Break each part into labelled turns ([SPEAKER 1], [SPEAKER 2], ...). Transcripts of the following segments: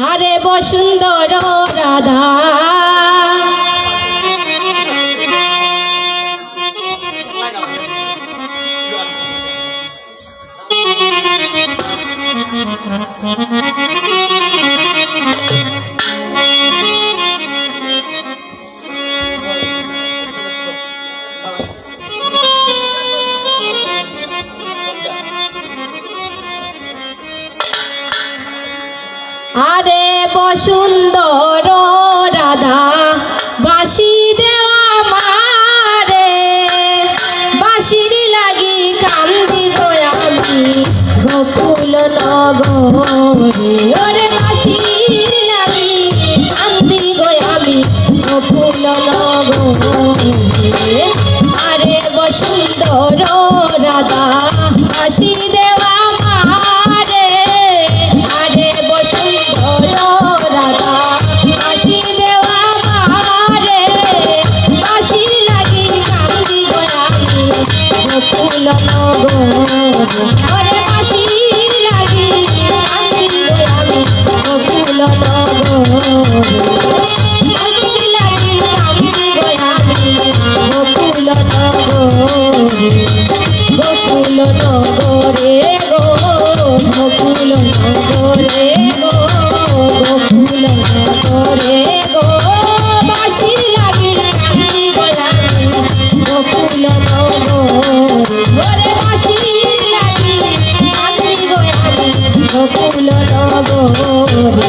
[SPEAKER 1] আরে বসুন্ধর রাধা আরে বসুন্ধর রাধা বাঁশি দেওয়া মারে বাঁশির লাগি কান্দি গো আমি গোকুল নগরে ওরে বাঁশির লাগি কান্দি গো আমি গোকুল নগরে আরে বসুন্ধর রাধা বাঁশি দেওয়া মারে আরে বসুন্ধর রাধা বাঁশি দেওয়া মারে বাঁশির লাগি কান্দি গো আমি গোকুল নগরে বাঁশির লাগি কান্দি গো আমি গোকুল বাঁশির লাগি কান্দি গো আমি গোকুল নগরে গো গোকুল নগরে গো গোকুল নগরে গো বাঁশির লাগি কান্দি গো আমি গোকুল নগরে বাঁশির লাগি কান্দি গো আমি গোকুল নগরে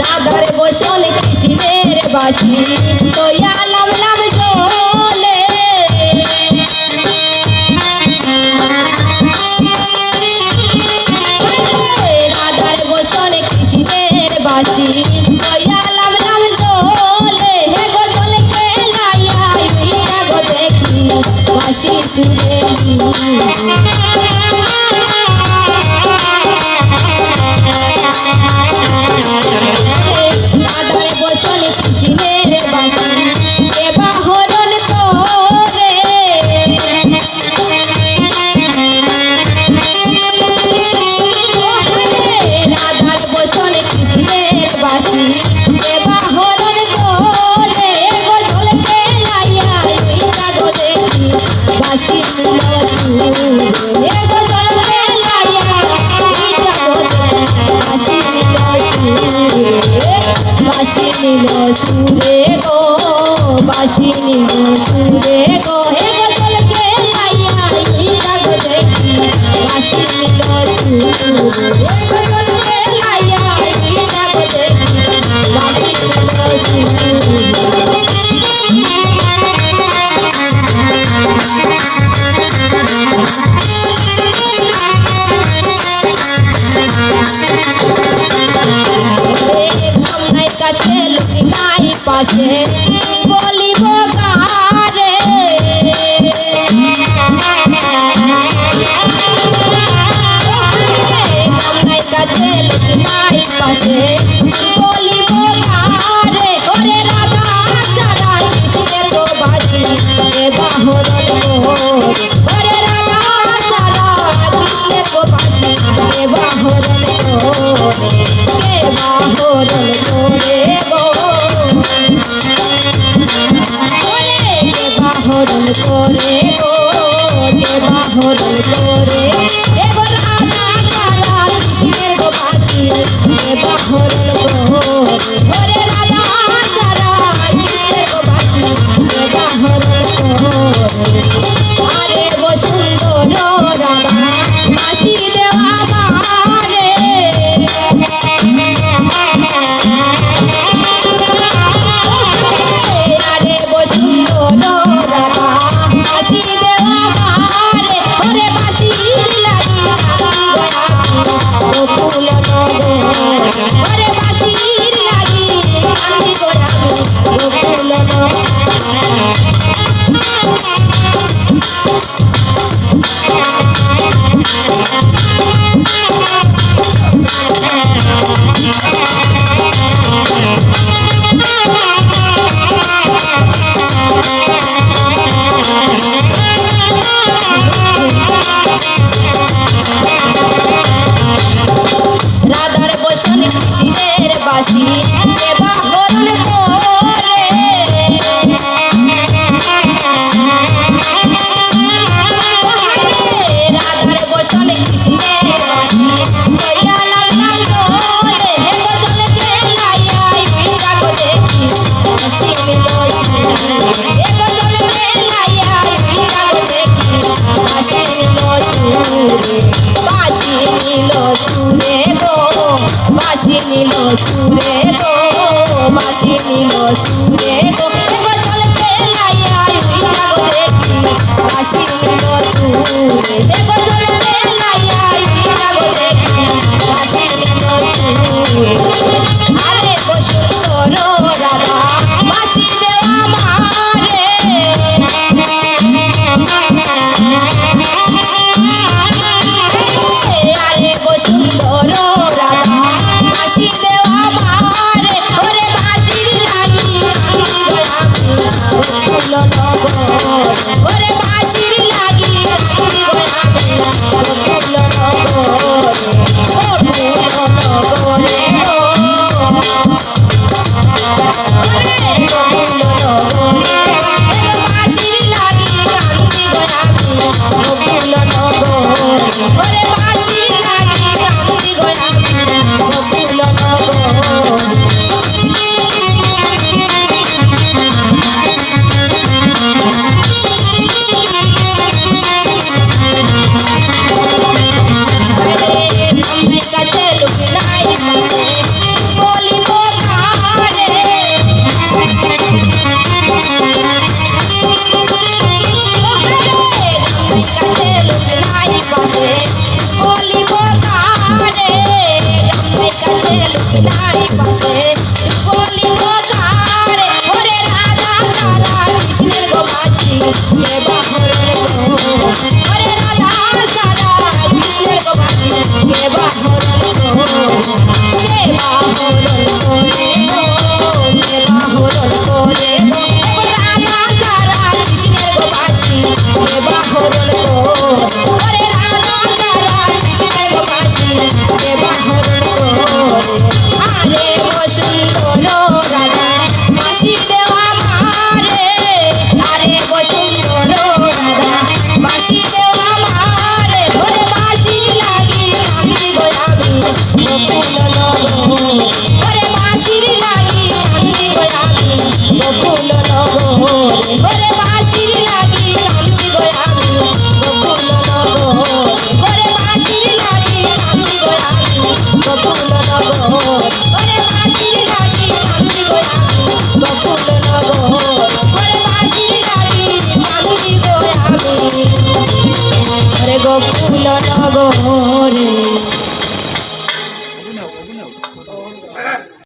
[SPEAKER 1] রাধার বসন কৃষ্ণের বাসি তোয়া লাম লাম জলে রাধার বসন কৃষ্ণের বাসি তোয়া লাম লাম জলে হে গো জলে খেলাইয়া ইয়া গো দেখি বাসি সুরে রাধার বসন কৃষ্ণের বাসি দেবা হরণ করে রাধার বসন কৃষ্ণের বাসি দেবা হরণ করে গো ঝোল খেলাইয়া ইয়া গো দেখি বাসি নীল সুরে গো ঝোল খেলাইয়া ইয়া গো দেখি বাসি নীল সুরে বাঁশি নীল সুরে গো বাঁশি নীল সুরে গো হে গো চল কে লাইয়া ইয়া গো দেখি বাঁশি নীল সুরে হে গো চল কে লাইয়া ইয়া গো দেখি বাঁশি নীল সুরে কাছে লুকি নাই পাশে বলিব গারে কামনাই কাছে লুকি নাই পাশে বলিব গারে ওরে রাধা সারা কৃষ্ণের গো বাজি দেবা হরণ ওরে রাধা সারা কৃষ্ণের গো বাজি দেবা হরণ দেবা হরণ করে গো দেবা হরণ করে গো দেবা হরণ করে এগো রাধা সারা কৃষ্ণের গো বাসি দেবা হরণ সুরে গো বাসি নিল সুরে গো এগো চলতে লাইয়া উইটা গো দেখি বাসি নিল সুরে এগো চলতে লাইয়া উইটা গো দেখি বাসি নিল সুরে আরে গো সুন্দর রাধা বাসি দেওয়া মারে আরে গো সুন্দর রাধা বাসি দেওয়া মারে ওরে বাসির লাগি কান্দি গয়ামি গোকুল নগর ওরে বাসির লাগি কান্দি গয়ামি গোকুল নগর গোকুল নগরে বাসির লাগি কান্দি গয়ামি গোকুল নগর ওরে বাসির লাগি কান্দি গয়ামি গোকুল নগর কাছে লোক নাই পাশে বলিব কারে কাছে লোক নাই পাশে বলিব কারে কাছে লোক নাই পাশে বলিব কারে ওরে রাধা সারা কৃষ্ণের গো বাসি কে বাহরণ গো ওরে রাধা সারা কৃষ্ণের গো বাসি কে বাহরণ গো কে বাহরণ করে গো কে বাহরণ করে গো রাধা সারা কৃষ্ণের গো বাসি কে বাহরণ গো ওরে রাধা সারা কৃষ্ণের গো বাসি কে বাহরণ করে আরে গো সুন্দর রাধা বাসি দেওয়া মারে আরে গো সুন্দর রাধা বাসি দেওয়া মারে ওরে বাসি লাগি কান্দি গয়ামি গোকুল নগর ওরে বাসির লাগি কান্দি গয়ামি গোকুল নগর ওরে বাসির লাগি কান্দি গয়ামি গোকুল নগর ওরে বাসির লাগি কান্দি গয়ামি গোকুল নগর ওরে বাসির লাগি কান্দি গয়ামি গোকুল নগর ওরে বাসির লাগি কান্দি গয়ামি ওরে গোকুল নগরে